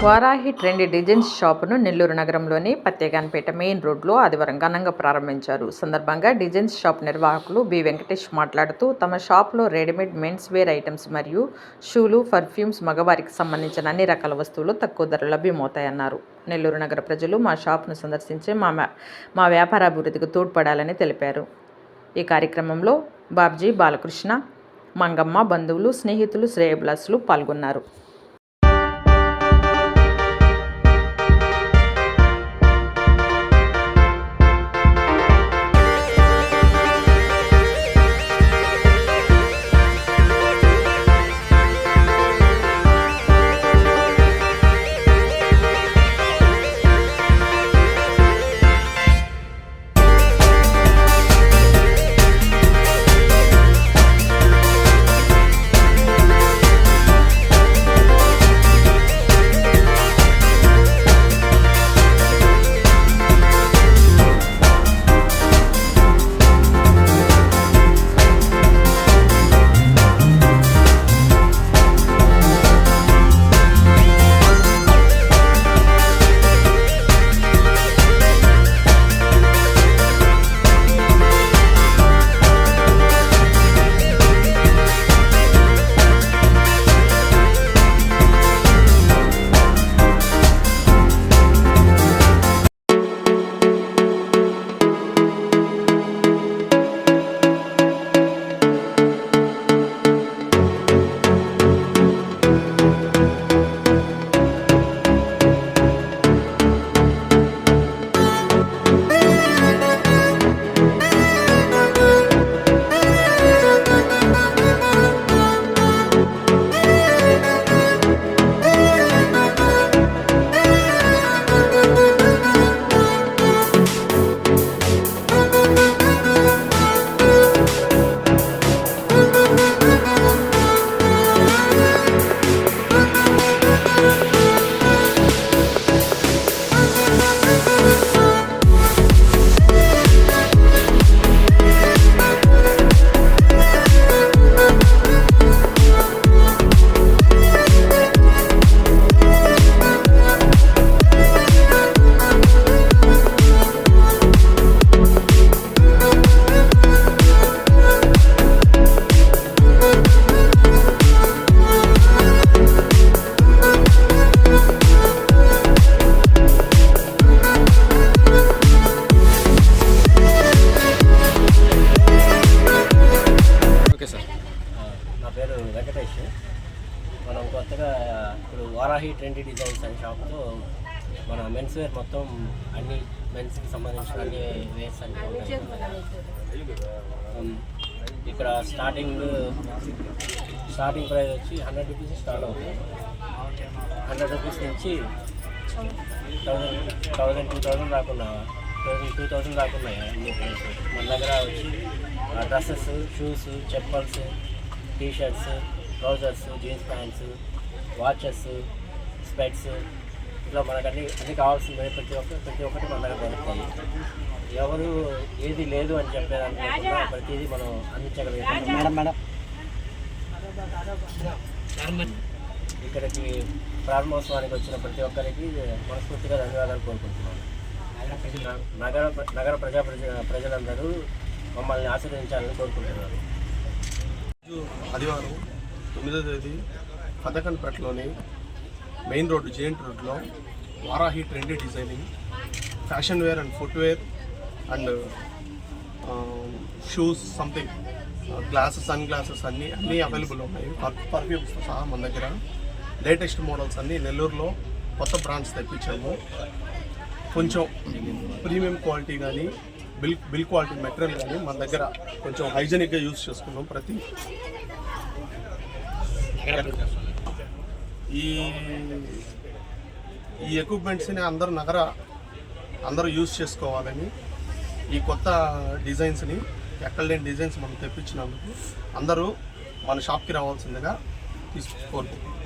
Varahi trendy designs షాపును Nellore నగరంలోని పత్తేగాన్పేట main రోడ్లో ఆదివారం ఘనంగా ప్రారంభించారు. సందర్భంగా డిజైన్స్ షాప్ నిర్వాహకులు బి వెంకటేష్ మాట్లాడుతూ తమ షాప్లో రెడీమేడ్ మెన్స్ వేర్ ఐటమ్స్ మరియు షూలు, పర్ఫ్యూమ్స్, మగవారికి సంబంధించిన అన్ని రకాల వస్తువులు తక్కువ ధర లభ్యమవుతాయన్నారు. నెల్లూరు నగర ప్రజలు మా షాప్ను సందర్శించి మా వ్యాపారాభివృద్ధికి తోడ్పడాలని తెలిపారు. ఈ కార్యక్రమంలో బాబ్జీ, బాలకృష్ణ, మంగమ్మ, బంధువులు, స్నేహితులు, శ్రేయోభిలాషులు పాల్గొన్నారు. వెంకటేష్. మనం కొత్తగా ఇప్పుడు వారాహి ట్రెండీ డిజైన్స్ అనే షాప్తో మన మెన్స్ వేర్ మొత్తం అన్ని మెన్స్కి సంబంధించిన అన్ని వేర్స్ అన్నీ ఉంటాయి. ఇక్కడ స్టార్టింగ్ ప్రైస్ వచ్చి 100 రూపీస్ స్టార్ట్ అవుతుంది. 100 రూపీస్ నుంచి 1000, 2000 రాకుండా 2000 రాకుండా అన్ని ప్రైస్. మన దగ్గర వచ్చి dresses, shoes, chappals, T-shirts, trousers, jeans pants, watches, specs, ఇట్లా మనకు అన్ని కావాల్సింది ప్రతి ఒక్కటి మన దగ్గర దొరుకుతాయి. ఎవరు ఏది లేదు అని చెప్పేదానికి ప్రతిదీ మనం అందించగలుగుతాం. ఇక్కడికి ప్రారంభోత్సవానికి వచ్చిన ప్రతి ఒక్కరికి మనస్ఫూర్తిగా ధన్యవాదాలు కోరుకుంటున్నాను. నగర ప్రజలందరూ మమ్మల్ని ఆశీర్వదించాలని కోరుకుంటున్నారు. ఆదివారం 9వ తేదీ పతకన్పేటలోని మెయిన్ రోడ్డు జేఎన్టీ రోడ్లో Varahi trendy designing, fashion wear and footwear and shoes, something glasses, sunglasses అన్నీ అవైలబుల్ ఉన్నాయి. పర్ఫ్యూమ్స్ సహా మన దగ్గర లేటెస్ట్ మోడల్స్ అన్నీ నెల్లూరులో కొత్త బ్రాండ్స్ తెప్పించాము. కొంచెం ప్రీమియం క్వాలిటీ కానీ బిల్ క్వాలిటీ మెటీరియల్ కానీ మన దగ్గర కొంచెం హైజెనిక్గా యూజ్ చేసుకున్నాం. ఈ ఎక్విప్మెంట్స్ని అందరూ యూజ్ చేసుకోవాలని, ఈ కొత్త డిజైన్స్ని ఎక్కడ లేని డిజైన్స్ మనం తెప్పించినందుకు అందరూ మన షాప్కి రావాల్సిందిగా కోరుకుంటున్నాం.